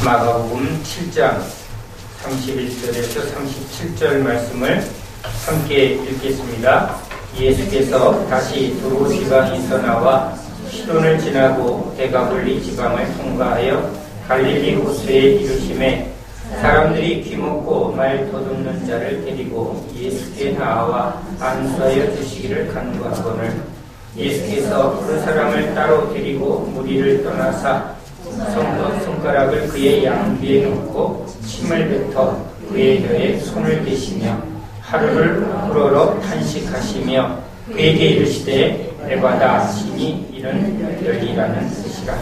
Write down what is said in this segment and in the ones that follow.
마가복음 7장 31절에서 37절 말씀을 함께 읽겠습니다. 예수께서 다시 두로 지방에서 나와 시돈을 지나고 데가볼리 지방을 통과하여 갈릴리 호수에 이르심에 사람들이 귀먹고 말 더듬는 자를 데리고 예수께 나와 안수하여 주시기를 간구하거늘 예수께서 그 사람을 따로 데리고 무리를 떠나사 손가락을 그의 양귀에 놓고 침을 뱉어 그의 혀에 손을 대시며 하루를 우러러 탄식하시며 그에게 이르시되 에바다 시니 이는 열리라는 뜻이라.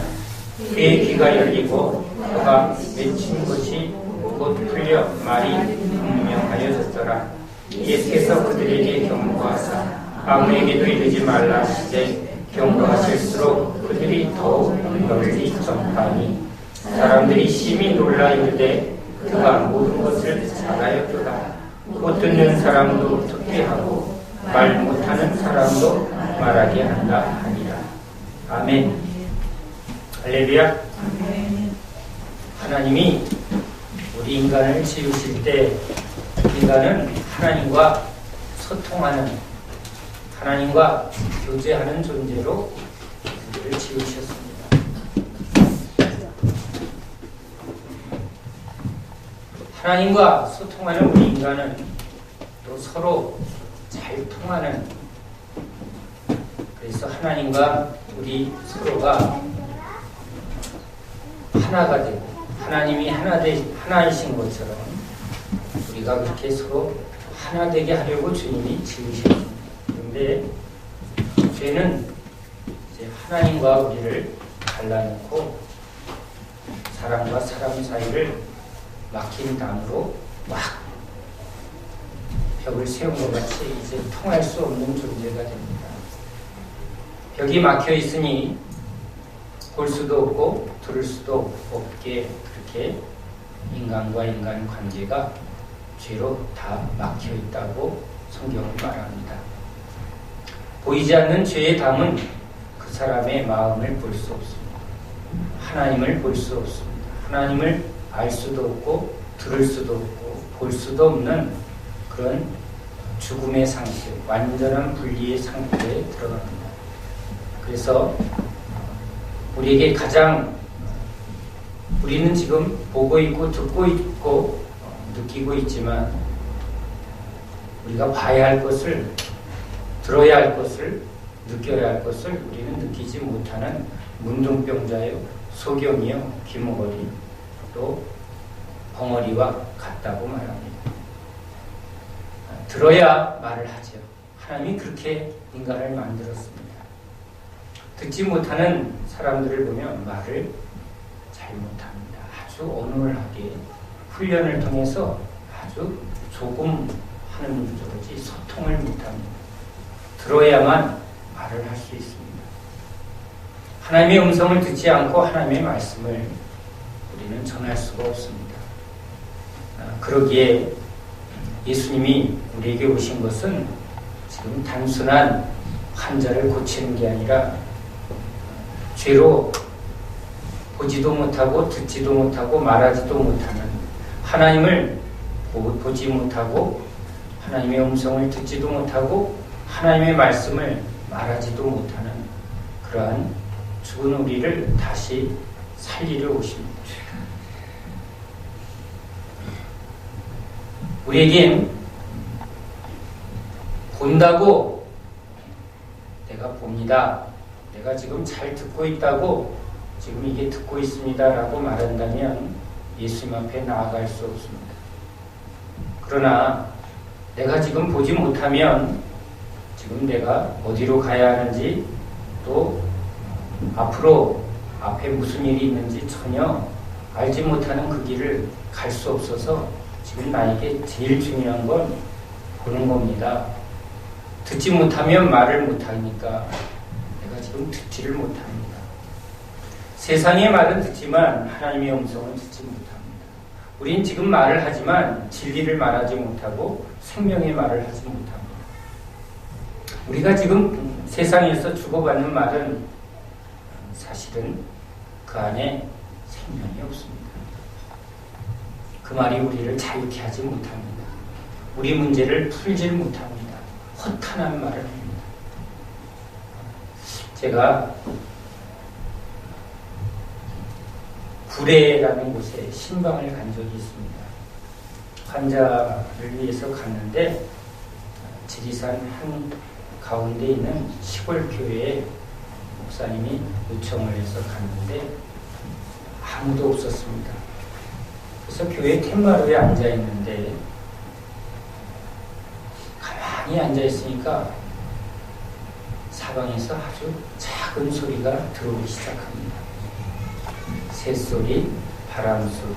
그의 귀가 열리고 그가 맺힌 것이 곧 풀려 말이 분명하여졌더라. 예수께서 그들에게 경고하사 아무에게도 이르지 말라 하시되 경고하실수록 그들이 더욱 널리 전파하니 사람들이 심히 놀라 이르되 그가 모든 것을 잘하였도다. 못 듣는 사람도 듣게 하고 말 못하는 사람도 말하게 한다 하니라. 아멘. 할렐루야. 하나님이 우리 인간을 지으실 때 인간은 하나님과 소통하는, 하나님과 교제하는 존재로 우리를 지으셨습니다. 하나님과 소통하는 우리 인간은 또 서로 잘 통하는, 그래서 하나님과 우리 서로가 하나가 되고 하나님이 하나이신 것처럼 우리가 그렇게 서로 하나 되게 하려고 주님이 지으셨습니다. 그런데 죄는 이제 하나님과 우리를 갈라놓고 사람과 사람 사이를 막힌 담으로 막 벽을 세운 것 같이 이제 통할 수 없는 존재가 됩니다. 벽이 막혀 있으니 볼 수도 없고 들을 수도 없게 그렇게 인간과 인간 관계가 죄로 다 막혀 있다고 성경은 말합니다. 보이지 않는 죄의 담은 그 사람의 마음을 볼 수 없습니다. 하나님을 볼 수 없습니다. 하나님을 알 수도 없고 들을 수도 없고 볼 수도 없는 그런 죽음의 상태, 완전한 분리의 상태에 들어갑니다. 그래서 우리에게 우리는 지금 보고 있고 듣고 있고 느끼고 있지만 우리가 봐야 할 것을, 들어야 할 것을, 느껴야 할 것을 우리는 느끼지 못하는 문둥병자요, 소경이요, 귀머거리, 또 벙어리와 같다고 말합니다. 들어야 말을 하죠. 하나님이 그렇게 인간을 만들었습니다. 듣지 못하는 사람들을 보면 말을 잘 못합니다. 아주 어눌하게 훈련을 통해서 아주 조금 하는 거지 소통을 못합니다. 들어야만 말을 할 수 있습니다. 하나님의 음성을 듣지 않고 하나님의 말씀을 우리는 전할 수가 없습니다. 그러기에 예수님이 우리에게 오신 것은 지금 단순한 환자를 고치는 게 아니라 죄로 보지도 못하고 듣지도 못하고 말하지도 못하는, 하나님을 보지 못하고 하나님의 음성을 듣지도 못하고 하나님의 말씀을 말하지도 못하는 그러한 죽은 우리를 다시 살리려 오십니다. 우리에겐 본다고 내가 봅니다, 내가 지금 잘 듣고 있다고 지금 이게 듣고 있습니다 라고 말한다면 예수님 앞에 나아갈 수 없습니다. 그러나 내가 지금 보지 못하면 지금 내가 어디로 가야 하는지, 또 앞으로 앞에 무슨 일이 있는지 전혀 알지 못하는 그 길을 갈 수 없어서 지금 나에게 제일 중요한 건 보는 겁니다. 듣지 못하면 말을 못하니까 내가 지금 듣지를 못합니다. 세상의 말은 듣지만 하나님의 음성은 듣지 못합니다. 우린 지금 말을 하지만 진리를 말하지 못하고 생명의 말을 하지 못합니다. 우리가 지금 세상에서 주고받는 말은 사실은 그 안에 생명이 없습니다. 그 말이 우리를 자유케 하지 못합니다. 우리 문제를 풀질 못합니다. 허탄한 말을 합니다. 제가 구례라는 곳에 신방을 간 적이 있습니다. 환자를 위해서 갔는데 지리산 한 가운데 있는 시골 교회에 목사님이 요청을 해서 갔는데 아무도 없었습니다. 그래서 교회 텐마루에 앉아 있는데 가만히 앉아 있으니까 사방에서 아주 작은 소리가 들어오기 시작합니다. 새소리, 바람소리,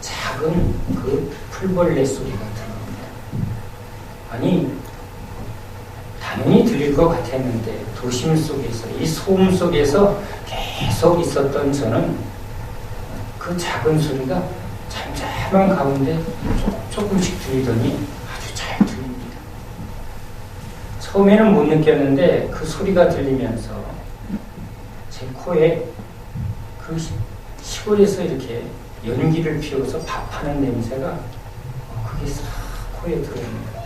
작은 그 풀벌레 소리가 들어옵니다. 아니, 당연히 들릴 것 같았는데 도심 속에서, 이 소음 속에서 계속 있었던 저는 그 작은 소리가 잠잠한 가운데 조금씩 들리더니 아주 잘 들립니다. 처음에는 못 느꼈는데 그 소리가 들리면서 제 코에 그 시골에서 이렇게 연기를 피워서 밥하는 냄새가 그게 싹 코에 들어옵니다.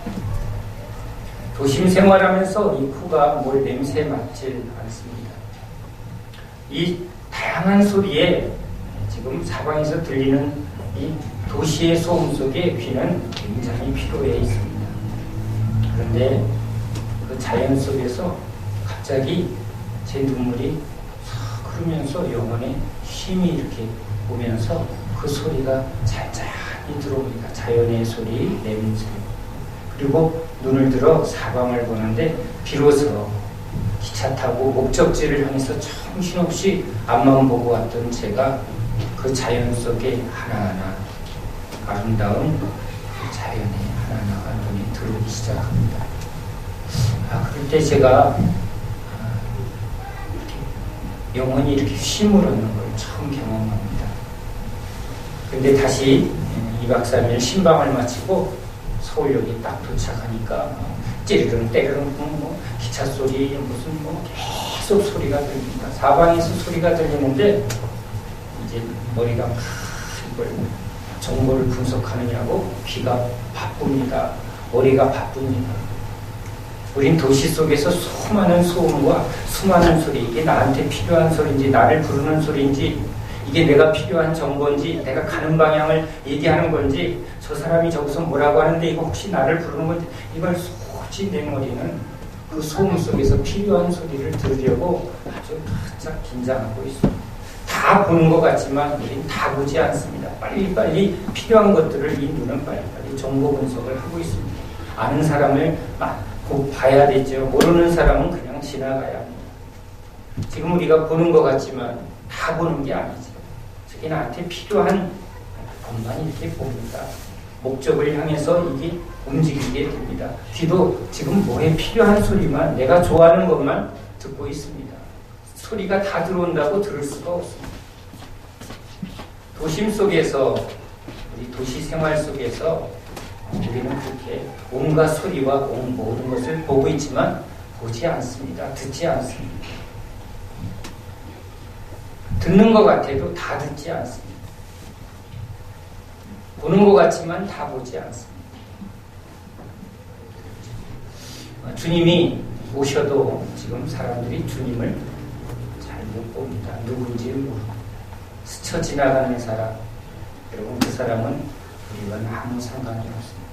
도심 생활하면서 이 코가 뭘 냄새 맡질 않습니다. 이 다양한 소리에 지금 사방에서 들리는 이 도시의 소음 속에 귀는 굉장히 피로해 있습니다. 그런데 그 자연 속에서 갑자기 제 눈물이 싹 흐르면서 영혼에 쉼이 이렇게 오면서 그 소리가 잔잔히 들어옵니다. 자연의 소리, 냄새. 그리고 눈을 들어 사방을 보는데 비로소 기차 타고 목적지를 향해서 정신없이 앞만 보고 왔던 제가 그 자연 속에 하나하나 아름다운 그 자연의 하나하나가 눈에 들어오기 시작합니다. 그럴 때 제가 이렇게 영혼이 이렇게 쉼을 얻는 걸 처음 경험합니다. 근데 다시 2박 3일 신방을 마치고 서울역에 딱 도착하니까 찌르릉 때르릉 기차 소리 무슨 계속 소리가 들립니다. 사방에서 소리가 들리는데 이제 머리가 이걸 정보를 분석하느냐고 귀가 바쁩니다. 머리가 바쁩니다. 우린 도시 속에서 수많은 소음과 수많은 소리, 이게 나한테 필요한 소리인지 나를 부르는 소리인지 이게 내가 필요한 정보인지 내가 가는 방향을 얘기하는 건지 저 사람이 저기서 뭐라고 하는데 이거 혹시 나를 부르는 건지 이걸 솔직히 내 머리는 그 소음 속에서 필요한 소리를 들으려고 아주 바짝 긴장하고 있습니다. 다 보는 것 같지만 우린 다 보지 않습니다. 빨리빨리 필요한 것들을 이 눈은 빨리빨리 정보 분석을 하고 있습니다. 아는 사람을 꼭 봐야 되죠. 모르는 사람은 그냥 지나가야 합니다. 지금 우리가 보는 것 같지만 다 보는 게 아니죠. 저게 나한테 필요한 것만 이렇게 봅니다. 목적을 향해서 이게 움직이게 됩니다. 귀도 지금 뭐에 필요한 소리만 내가 좋아하는 것만 듣고 있습니다. 소리가 다 들어온다고 들을 수가 없습니다. 도심 속에서 우리 도시 생활 속에서 우리는 그렇게 온갖 소리와 모든 것을 보고 있지만 보지 않습니다. 듣지 않습니다. 듣는 것 같아도 다 듣지 않습니다. 보는 것 같지만 다 보지 않습니다. 주님이 오셔도 지금 사람들이 주님을 잘 못 봅니다. 누군지 모르고 스쳐 지나가는 사람, 여러분 그 사람은 우리와는 아무 상관이 없습니다.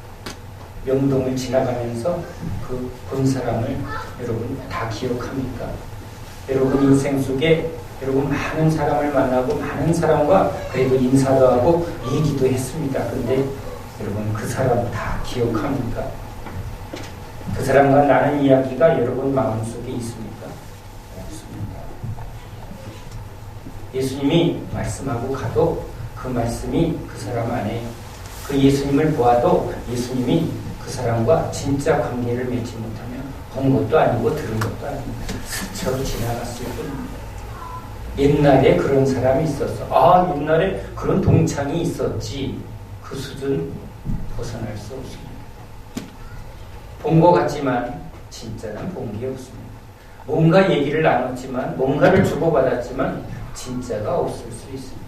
명동을 지나가면서 그 본 사람을 여러분 다 기억합니까? 여러분 인생 속에 여러분 많은 사람을 만나고 많은 사람과 그래도 인사도 하고 얘기도 했습니다. 근데 여러분 그 사람 다 기억합니까? 그 사람과 나눈 이야기가 여러분 마음속에 있습니까? 없습니다. 예수님이 말씀하고 가도 그 말씀이 그 사람 안에 그 예수님을 보아도 예수님이 그 사람과 진짜 관계를 맺지 못하면 본 것도 아니고 들은 것도 아닙니다. 스쳐 지나갔을 뿐입니다. 옛날에 그런 사람이 있었어. 옛날에 그런 동창이 있었지. 그 수준 벗어날 수 없습니다. 본 것 같지만 진짜는 본 게 없습니다. 뭔가 얘기를 나눴지만 뭔가를 주고받았지만 진짜가 없을 수 있습니다.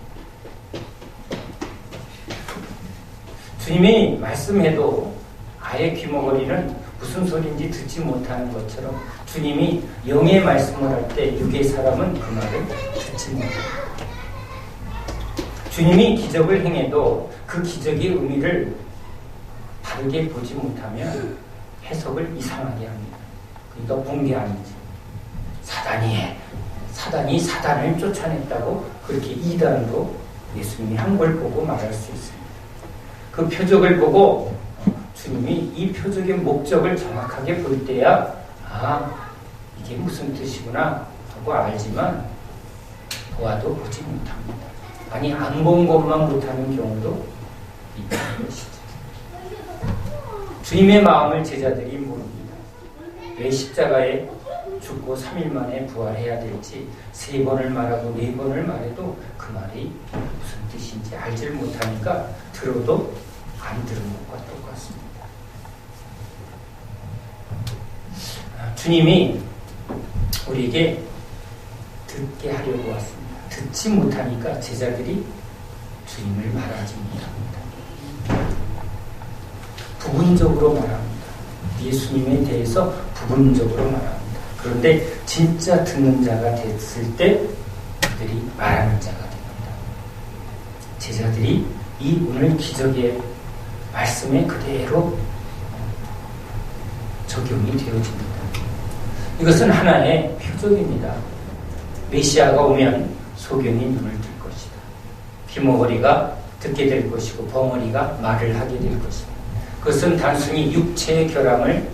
주님이 말씀해도 아예 귀머거리는 무슨 소리인지 듣지 못하는 것처럼 주님이 영의 말씀을 할 때 육의 사람은 그 말을 듣지 못합니다. 주님이 기적을 행해도 그 기적의 의미를 바르게 보지 못하면 해석을 이상하게 합니다. 그러니까 본 게 아니지. 사단이 사단을 쫓아냈다고 그렇게 이단으로 예수님이 한 걸 보고 말할 수 있습니다. 그 표적을 보고 주님이 이 표적의 목적을 정확하게 볼 때야 이게 무슨 뜻이구나 하고 알지만 보아도 보지 못합니다. 아니 안 본 것만 못하는 경우도 있다는 것이죠. 주님의 마음을 제자들이 모릅니다. 왜 십자가에 죽고 3일 만에 부활해야 될지 3번을 말하고 4번을 말해도 그 말이 무슨 뜻인지 알지를 못하니까 들어도 안 들은 것과 똑같습니다. 주님이 우리에게 듣게 하려고 왔습니다. 듣지 못하니까 제자들이 주님을 말하지 못합니다. 부분적으로 말합니다. 예수님에 대해서 부분적으로 말합니다. 그런데 진짜 듣는 자가 됐을 때 그들이 말하는 자가 됩니다. 제자들이 이 오늘 기적의 말씀에 그대로 적용이 되어집니다. 이것은 하나의 표적입니다. 메시아가 오면 소경이 눈을 뜰 것이다. 귀머거리가 듣게 될 것이고 벙어리가 말을 하게 될 것이다. 그것은 단순히 육체의 결함을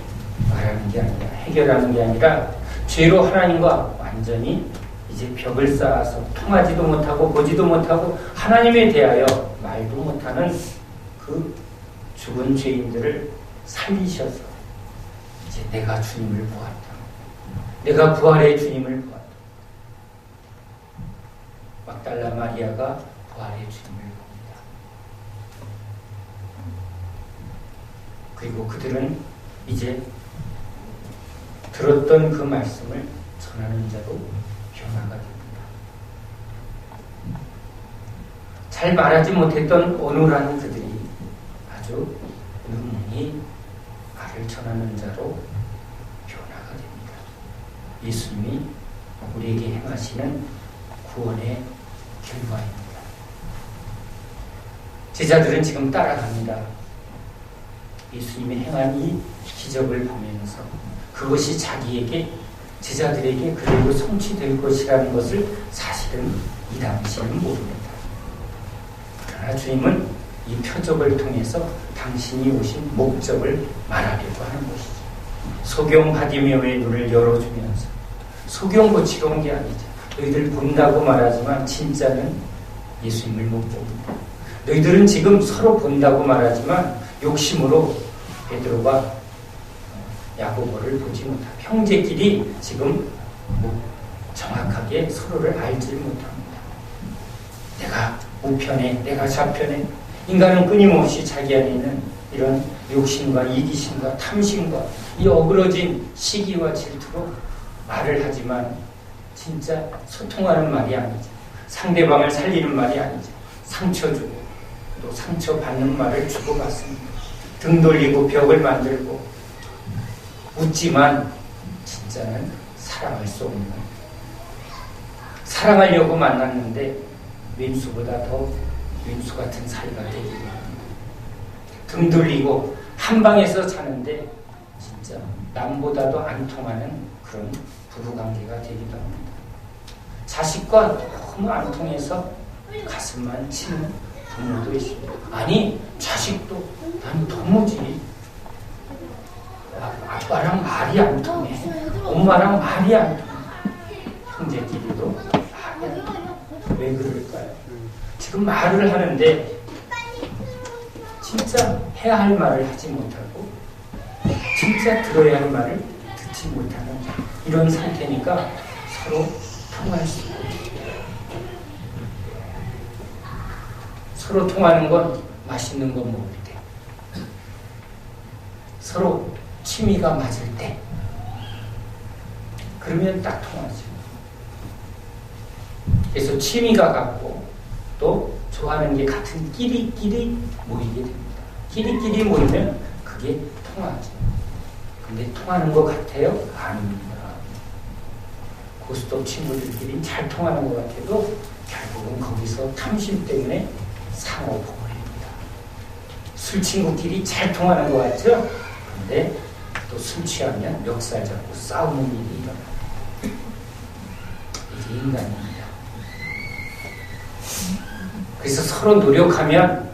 말하는 게 아니라 해결하는 게 아니라 죄로 하나님과 완전히 이제 벽을 쌓아서 통하지도 못하고 보지도 못하고 하나님에 대하여 말도 못하는 그 죽은 죄인들을 살리셔서 이제 내가 주님을 보았다. 내가 부활의 주님을 보았다. 막달라 마리아가 부활의 주님을 봅니다. 그리고 그들은 이제 들었던 그 말씀을 전하는 자로 변화가 됩니다. 잘 말하지 못했던 어눌한 그들이 아주 능히 말을 전하는 자로 변화가 됩니다. 예수님이 우리에게 행하시는 구원의 결과입니다. 제자들은 지금 따라갑니다. 예수님이 행한 이 기적을 보면서 그것이 자기에게 제자들에게 그대로 성취될 것이라는 것을 사실은 이 당시에는 모릅니다. 그러나 주님은 이 표적을 통해서 당신이 오신 목적을 말하려고 하는 것이죠. 소경 바디메오의 눈을 열어주면서 소경 고치러 온 게 아니죠. 너희들 본다고 말하지만 진짜는 예수님을 못 봅니다. 너희들은 지금 서로 본다고 말하지만 욕심으로 베드로가 야고보를 보지 못합니다. 형제끼리 지금 정확하게 서로를 알지 못합니다. 내가 우편에 내가 좌편에 인간은 끊임없이 자기 안에 있는 이런 욕심과 이기심과 탐심과 이 어그러진 시기와 질투로 말을 하지만 진짜 소통하는 말이 아니죠. 상대방을 살리는 말이 아니죠. 상처 주고 또 상처받는 말을 주고받습니다. 등 돌리고 벽을 만들고 웃지만 진짜는 사랑할 수 없는 사랑하려고 만났는데 왼수보다 더 왼수 같은 사이가 되기도 합니다. 등 돌리고 한 방에서 자는데 진짜 남보다도 안 통하는 그런 부부관계가 되기도 합니다. 자식과 너무 안 통해서 가슴만 치는 부모도 있습니다. 아니 자식도 난 도무지 아빠랑 말이 안 통해. 엄마랑 말이 안 통해. 형제끼리도 말이 안 통해. 왜 그럴까요? 지금 말을 하는데 진짜 해야 할 말을 하지 못하고 진짜 들어야 할 말을 듣지 못하는 이런 상태니까 서로 통할 수 있고 서로 통하는 건 맛있는 거 먹을 때 서로 취미가 맞을 때 그러면 딱 통하죠. 그래서 취미가 같고 또 좋아하는 게 같은 끼리끼리 모이게 됩니다. 끼리끼리 모이면 그게 통하죠. 근데 통하는 것 같아요? 아닙니다. 고스톱 친구들끼리 잘 통하는 것 같아도 결국은 거기서 탐심 때문에 상호버립니다. 술 친구끼리 잘 통하는 것 같죠? 근데 또 술 취하면 멱살 잡고 싸우는 일이 일어나요. 이게 인간입니다. 그래서 서로 노력하면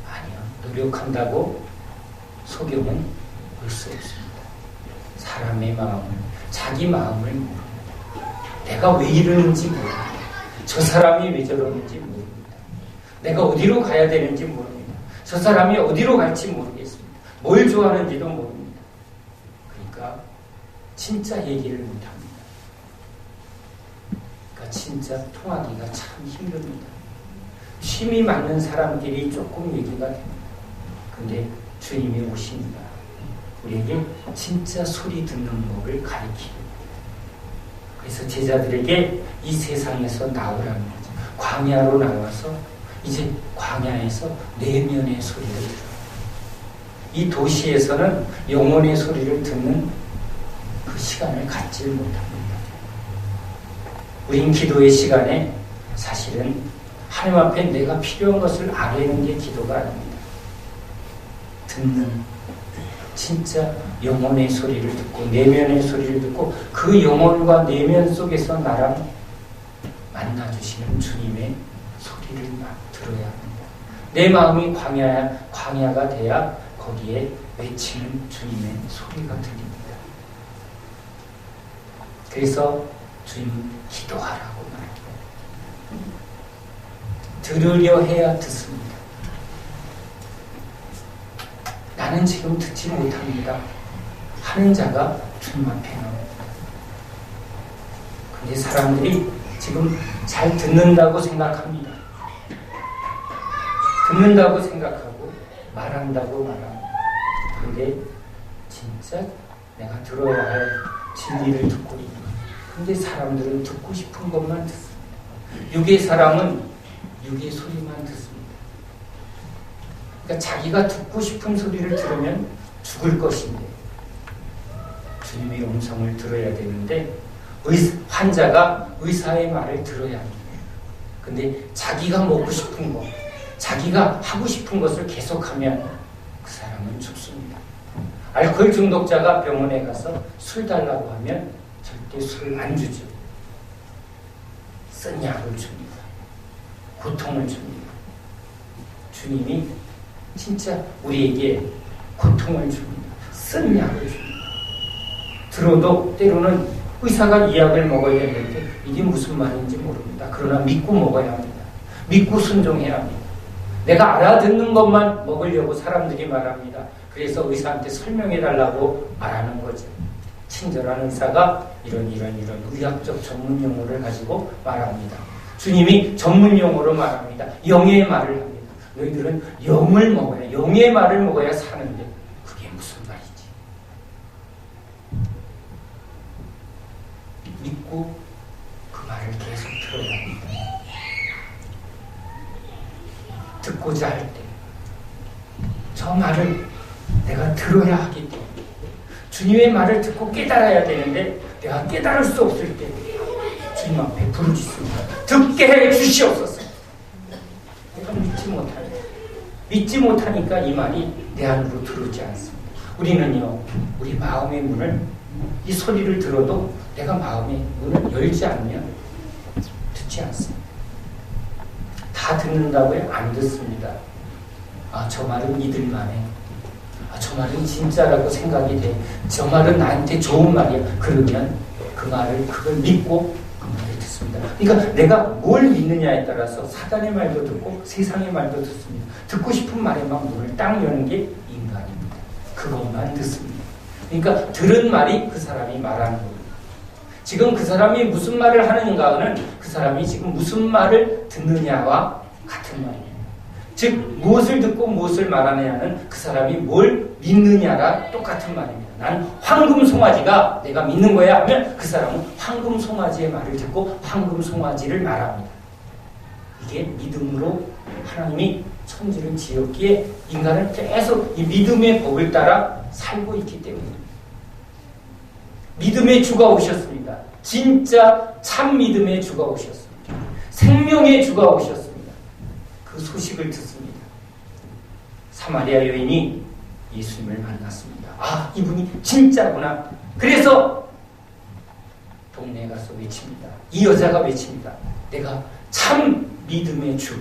아니요. 노력한다고 소경은 올 수 없습니다. 사람의 마음을 자기 마음을 모릅니다. 내가 왜 이러는지 모릅니다. 저 사람이 왜 저러는지 모릅니다. 내가 어디로 가야 되는지 모릅니다. 저 사람이 어디로 갈지 모르겠습니다. 뭘 좋아하는지도 모릅니다. 그러니까 진짜 얘기를 못합니다. 그러니까 진짜 통하기가 참 힘듭니다. 취미 맞는 사람끼리 조금 얘기가 됩니다. 근데 주님이 오십니다. 우리에게 진짜 소리 듣는 법을 가르치는 그래서 제자들에게 이 세상에서 나오라는 거죠. 광야로 나와서 이제 광야에서 내면의 소리를 들어요. 이 도시에서는 영혼의 소리를 듣는 그 시간을 갖지 못합니다. 우린 기도의 시간에 사실은 하나님 앞에 내가 필요한 것을 아뢰는 게 기도가 아닙니다. 듣는 진짜 영혼의 소리를 듣고 내면의 소리를 듣고 그 영혼과 내면 속에서 나랑 만나주시는 주님의 소리를 들어야 합니다. 내 마음이 광야가 돼야 거기에 외치는 주님의 소리가 들립니다. 그래서 주님 기도하라고 말합니다. 들으려 해야 듣습니다. 나는 지금 듣지 못합니다. 하는 자가 주님 앞에 나옵니다. 근데 사람들이 지금 잘 듣는다고 생각합니다. 듣는다고 생각하고 말한다고 말합니다. 근데 진짜 내가 들어야 할 진리를 듣고 있는 거예요. 근데 사람들은 듣고 싶은 것만 듣습니다. 육의 사람은 육의 소리만 듣습니다. 그러니까 자기가 듣고 싶은 소리를 들으면 죽을 것인데 주님의 음성을 들어야 되는데 환자가 의사의 말을 들어야 합니다. 근데 자기가 먹고 싶은 것, 자기가 하고 싶은 것을 계속하면 그 사람은 죽습니다. 알코올 중독자가 병원에 가서 술 달라고 하면 절대 술을 안 주죠. 쓴 약을 줍니다. 고통을 줍니다. 주님이 진짜 우리에게 고통을 줍니다. 쓴 약을 줍니다. 들어도 때로는 의사가 이 약을 먹어야 되는데 이게 무슨 말인지 모릅니다. 그러나 믿고 먹어야 합니다. 믿고 순종해야 합니다. 내가 알아듣는 것만 먹으려고 사람들이 말합니다. 그래서 의사한테 설명해달라고 말하는 거죠. 친절한 의사가 이런 의학적 전문 용어를 가지고 말합니다. 주님이 전문 용어로 말합니다. 영의 말을 합니다. 너희들은 영을 먹어야, 영의 말을 먹어야 사는데 그게 무슨 말이지? 믿고 그 말을 계속 들어야 합니다. 듣고자 할 때 저 말을 내가 들어야 하기 때문에 주님의 말을 듣고 깨달아야 되는데 내가 깨달을 수 없을 때 주님 앞에 부르짖습니다. 듣게 해 주시옵소서. 내가 믿지 못하니까 이 말이 내 안으로 들어오지 않습니다. 우리는요, 우리 마음의 문을, 이 소리를 들어도 내가 마음의 문을 열지 않으면 듣지 않습니다. 다 듣는다고요? 안 듣습니다. 아, 저 말은 믿을만해. 아, 저 말은 진짜라고 생각이 돼. 저 말은 나한테 좋은 말이야. 그러면 그 말을, 그걸 믿고 그 말을 듣습니다. 그러니까 내가 뭘 믿느냐에 따라서 사단의 말도 듣고 세상의 말도 듣습니다. 듣고 싶은 말에만 문을 딱 여는 게 인간입니다. 그것만 듣습니다. 그러니까 들은 말이 그 사람이 말하는 겁니다. 지금 그 사람이 무슨 말을 하는가는 그 사람이 지금 무슨 말을 듣느냐와 같은 말입니다. 즉 무엇을 듣고 무엇을 말하느냐는 그 사람이 뭘 믿느냐가 똑같은 말입니다. 난 황금송아지가 내가 믿는 거야 하면 그 사람은 황금송아지의 말을 듣고 황금송아지를 말합니다. 이게 믿음으로 하나님이 천지를 지었기에 인간은 계속 이 믿음의 법을 따라 살고 있기 때문입니다. 믿음의 주가 오셨습니다. 진짜 참 믿음의 주가 오셨습니다. 생명의 주가 오셨습니다. 그 소식을 듣습니다. 사마리아 여인이 예수님을 만났습니다. 아, 이분이 진짜구나. 그래서 동네에 가서 외칩니다. 이 여자가 외칩니다. 내가 참 믿음의 주,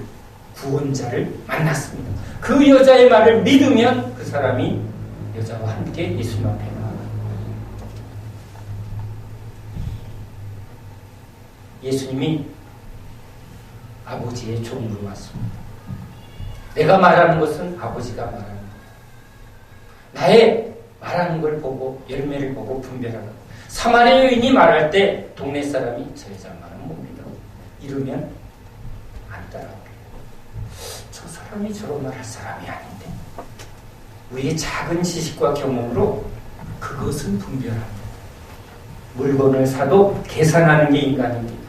구원자를 만났습니다. 그 여자의 말을 믿으면 그 사람이 여자와 함께 예수님 앞에 나아갑니다. 예수님이 아버지의 종으로 왔습니다. 내가 말하는 것은 아버지가 말하는 것. 나의 말하는 걸 보고 열매를 보고 분별하라. 사마리아 여인이 말할 때 동네 사람이 저 여자 말은 못 믿어. 이러면 안 따라오게. 저 사람이 저런 말 할 사람이 아닌데. 우리의 작은 지식과 경험으로 그것은 분별합니다. 물건을 사도 계산하는 게 인간입니다.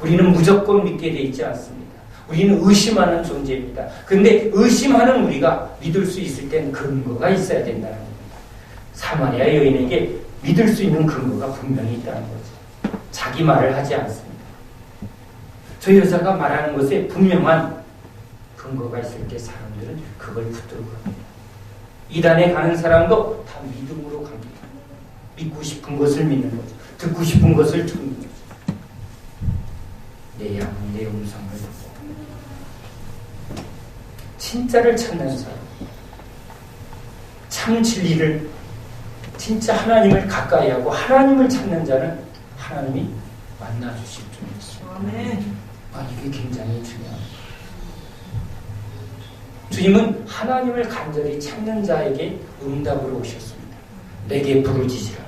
우리는 무조건 믿게 돼 있지 않습니다. 우리는 의심하는 존재입니다. 그런데 의심하는 우리가 믿을 수 있을 때는 근거가 있어야 된다는 겁니다. 사마리아 여인에게 믿을 수 있는 근거가 분명히 있다는 거죠. 자기 말을 하지 않습니다. 저 여자가 말하는 것에 분명한 근거가 있을 때 사람들은 그걸 붙들고 갑니다. 이단에 가는 사람도 다 믿음으로 갑니다. 믿고 싶은 것을 믿는 거죠. 듣고 싶은 것을 듣는 거죠. 내 양은 내 음성을 듣고 진짜를 찾는 사람, 참 진리를, 진짜 하나님을 가까이 하고 하나님을 찾는 자는 하나님이 만나주실 줄 믿습니다. 아멘. 이게 굉장히 중요합니다. 주님은 하나님을 간절히 찾는 자에게 응답으로 오셨습니다. 내게 부르짖으라.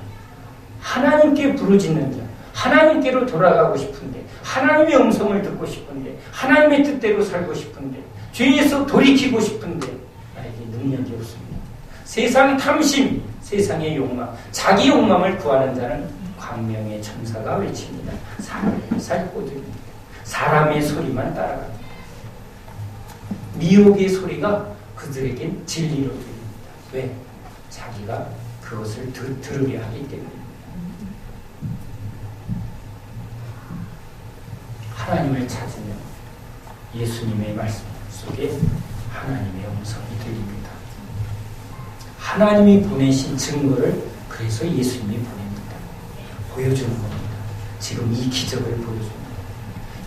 하나님께 부르짖는 자, 하나님께로 돌아가고 싶은데, 하나님의 음성을 듣고 싶은데, 하나님의 뜻대로 살고 싶은데, 죄에서 돌이키고 싶은데 나에게 능력이 없습니다. 세상 탐심, 세상의 욕망, 자기 욕망을 구하는 자는 광명의 천사가 외칩니다. 살살 꼬드립니다. 사람의 소리만 따라갑니다. 미혹의 소리가 그들에겐 진리로 들립니다. 왜? 자기가 그것을 들으려 하기 때문입니다. 하나님을 찾으면 예수님의 말씀 속에 하나님의 음성이 들립니다. 하나님이 보내신 증거를 그래서 예수님이 보냅니다. 보여주는 겁니다. 지금 이 기적을 보여줍니다.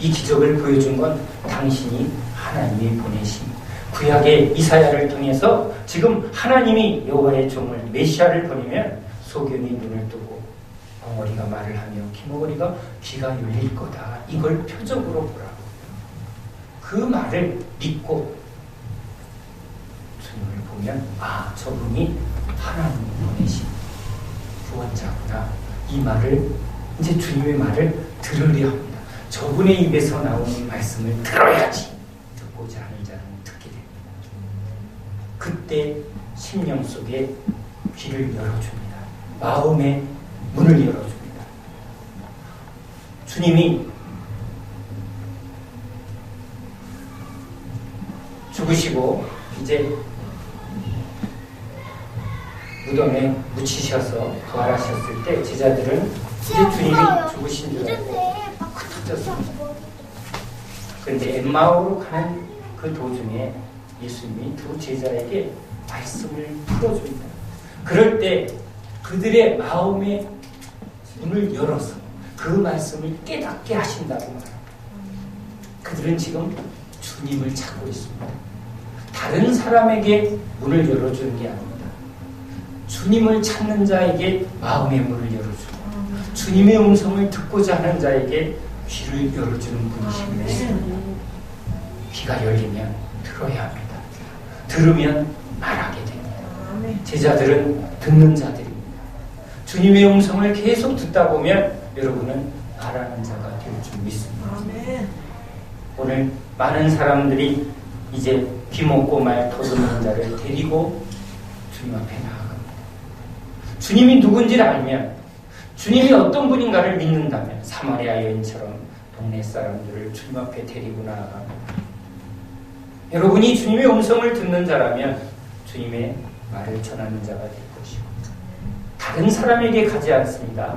이 기적을 보여준 건 당신이 하나님이 보내신 구약의 이사야를 통해서 지금 하나님이 여호와의 종을 메시아를 보내면 소견이 눈을 뜨고 벙어리가 말을 하며 기머거리가 귀가 열릴 거다. 이걸 표적으로 보라고. 그 말을 믿고 주님을 보면 저분이 하나님이 보내신 구원자구나. 이 말을 이제 주님의 말을 들으려 합니다. 저분의 입에서 나오는 말씀을 들어야지. 듣고자 하는 자는 듣게 됩니다. 그때 심령 속에 귀를 열어줍니다. 마음의 문을 열어줍니다. 주님이 죽으시고 이제 무덤에 묻히셔서 부활하셨을 때 제자들은 이제 주님이 죽으신 줄 알고 흩어졌습니다. 그런데 엠마오로 가는 그 도중에 예수님이 두 제자에게 말씀을 풀어줍니다. 그럴 때 그들의 마음의 문을 열어서 그 말씀을 깨닫게 하신다고 말합니다. 그들은 지금 주님을 찾고 있습니다. 다른 사람에게 문을 열어주는 게 아닙니다. 주님을 찾는 자에게 마음의 문을 열어주고 주님의 음성을 듣고자 하는 자에게 귀를 열어주는 분이십니다. 귀가 열리면 들어야 합니다. 들으면 말하게 됩니다. 제자들은 듣는 자들입니다. 주님의 음성을 계속 듣다 보면 여러분은 말하는 자가 될 줄 믿습니다. 오늘 많은 사람들이 이제 귀먹고 말 더듬는 자를 데리고 주님 앞에 나아갑니다. 주님이 누군지를 알면, 주님이 어떤 분인가를 믿는다면 사마리아 여인처럼 동네 사람들을 주님 앞에 데리고 나아갑니다. 여러분이 주님의 음성을 듣는 자라면 주님의 말을 전하는 자가 될 것이고, 다른 사람에게 가지 않습니다.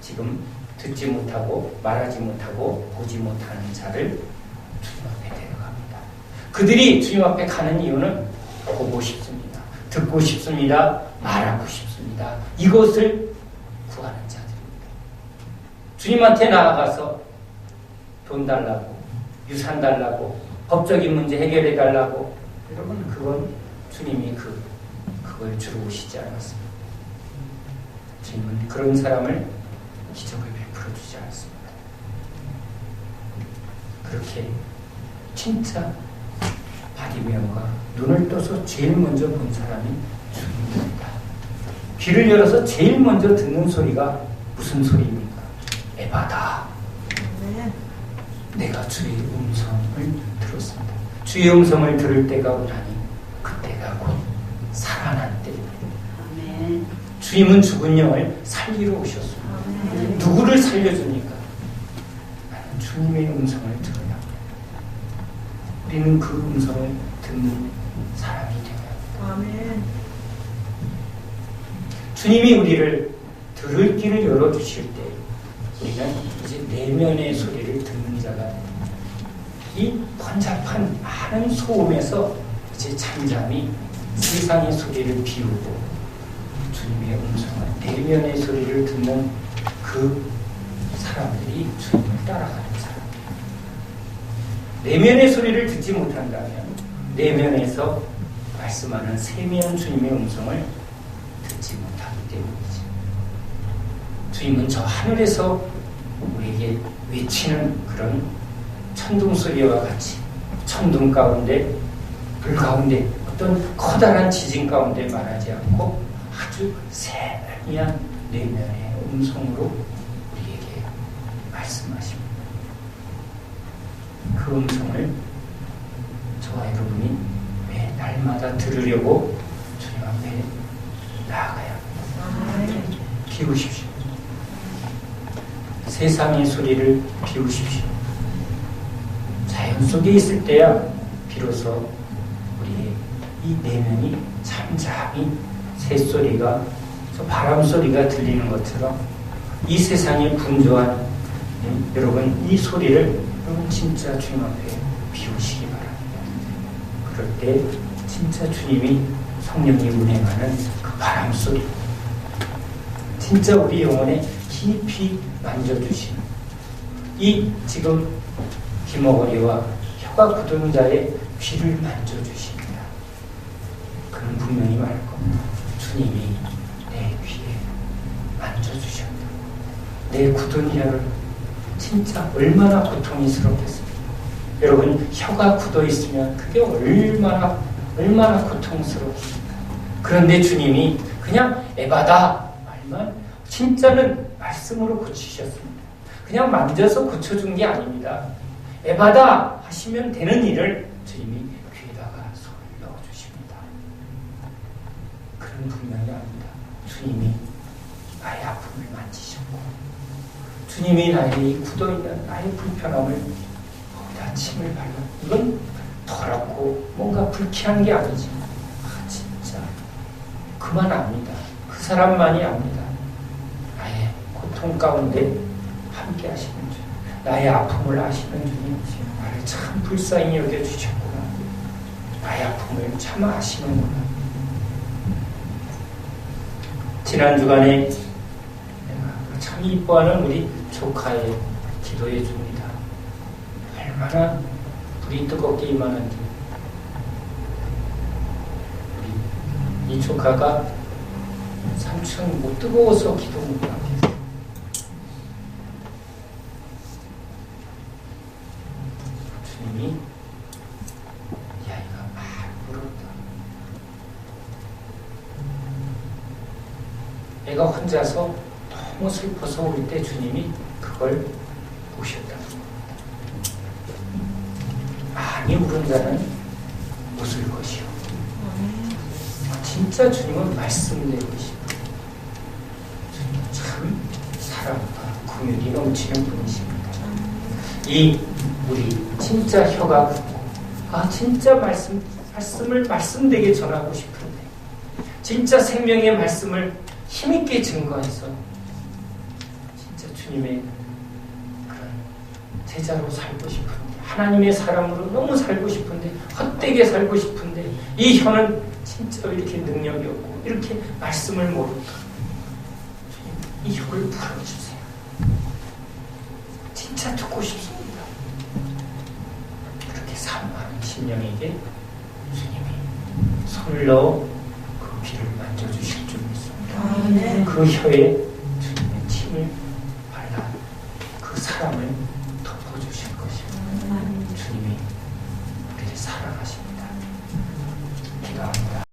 지금 듣지 못하고 말하지 못하고 보지 못하는 자를 주님 앞에 데려갑니다. 그들이 주님 앞에 가는 이유는 보고 싶습니다. 듣고 싶습니다. 말하고 싶습니다. 이것을 구하는 자들입니다. 주님한테 나아가서 돈 달라고, 유산 달라고, 법적인 문제 해결해 달라고, 여러분 그건 주님이 그걸 주러 오시지 않았습니다. 주님은 그런 사람을 기적을 베풀어 주지 않습니다. 그렇게 진짜 바디메오가 눈을 떠서 제일 먼저 본 사람이 주님입니다. 귀를 열어서 제일 먼저 듣는 소리가 무슨 소리입니까? 에바다. 내가 주의 음성을 들었습니다. 주의 음성을 들을 때가 오라니 그때가 곧 살아난 때입니다. 아멘. 주님은 죽은 영을 살리러 오셨습니다. 아멘. 누구를 살려줍니까? 나는 주님의 음성을 들어야 합니다. 우리는 그 음성을 듣는 사람이 되어야 합니다. 아멘. 주님이 우리를 들을 길을 열어주실 때 우리는 이제 내면의 소리를 듣는 자가 됩니다. 이 번잡한 많은 소음에서 이제 잠잠히 세상의 소리를 비우고 주님의 음성을, 내면의 소리를 듣는 그 사람들이 주님을 따라가는 사람입니다. 내면의 소리를 듣지 못한다면 내면에서 말씀하는 세미한 주님의 음성을 듣지 못하기 때문이죠. 주님은 저 하늘에서 우리에게 외치는 그런 천둥 소리와 같이 천둥 가운데, 불 가운데, 어떤 커다란 지진 가운데 말하지 않고 아주 세미한 내면의 음성으로 우리에게 말씀하십니다. 그 음성을 저와 여러분이 왜 날마다 들으려고 주님 앞에 나아가야 합니다. 비우십시오. 세상의 소리를 비우십시오. 자연 속에 있을 때야 비로소 우리의 이 내면이 잠잠히 새소리가, 저 바람소리가 들리는 것처럼 이 세상의 분주한 여러분 이 소리를 여러분 진짜 주님 앞에 비우시기 바랍니다. 그럴 때 진짜 주님이 성령이 운행하는 그 바람소리, 진짜 우리 영혼에 깊이 만져주시는 이 지금 귀머거리와 혀가 굳은 자의 귀를 만져주십니다. 그는 분명히 말할 겁니다. 주님이 내 귀에 만져주셨다. 내 굳은 혀를 진짜 얼마나 고통스럽겠습니까? 여러분 혀가 굳어 있으면 그게 얼마나 고통스럽습니까? 그런데 주님이 그냥 에바다 말만 진짜는 말씀으로 고치셨습니다. 그냥 만져서 고쳐준 게 아닙니다. 에바다 하시면 되는 일을 주님이 귀에다가 손을 넣어주십니다. 그런 분명히 합니다. 주님이 나의 아픔을 만지셨고 주님이 나의 굳어있는 나의 불편함을 거기다 침을 발라. 이건 더럽고 뭔가 불쾌한 게 아니지. 진짜 그만 압니다. 그 사람만이 압니다. 나의 고통 가운데 함께 하시는 주님, 나의 아픔을 아시는 주님, 나를 참 불쌍히 여겨주셨구나. 나의 아픔을 참 아시는구나. 지난 주간에 내가 참 이뻐하는 우리 조카의 기도해 줍니다. 얼마나 불이 뜨겁게 임하는지. 우리 이 조카가 삼촌 못 뜨거워서 기도 못하겠어. 주님이 이 아이가 막 울었다. 애가 혼자서 너무 슬퍼서 울 때 주님이 그걸 보셨다는 겁니다. 많이 울은 자는 웃을 것이요. 진짜 주님은 말씀대로이시고 주님은 참 사랑과 긍휼이 넘치는 분이십니다. 이 우리 진짜 혀가 굳고 진짜 말씀을 말씀되게 전하고 싶은데, 진짜 생명의 말씀을 힘있게 증거해서 진짜 주님의 그런 제자로 살고 싶은데, 하나님의 사람으로 너무 살고 싶은데, 헛되게 살고 싶은데, 이 혀는 진짜 이렇게 능력이 없고 이렇게 말씀을 모르고, 주님 이 혀를 풀어주세요. 진짜 듣고 싶습니다. 그렇게 사모하는 심령에게 주님이 손을 넣어 그 귀를 만져주실 줄 믿습니다. 그 혀에 주님의 침을 발라 그 사람을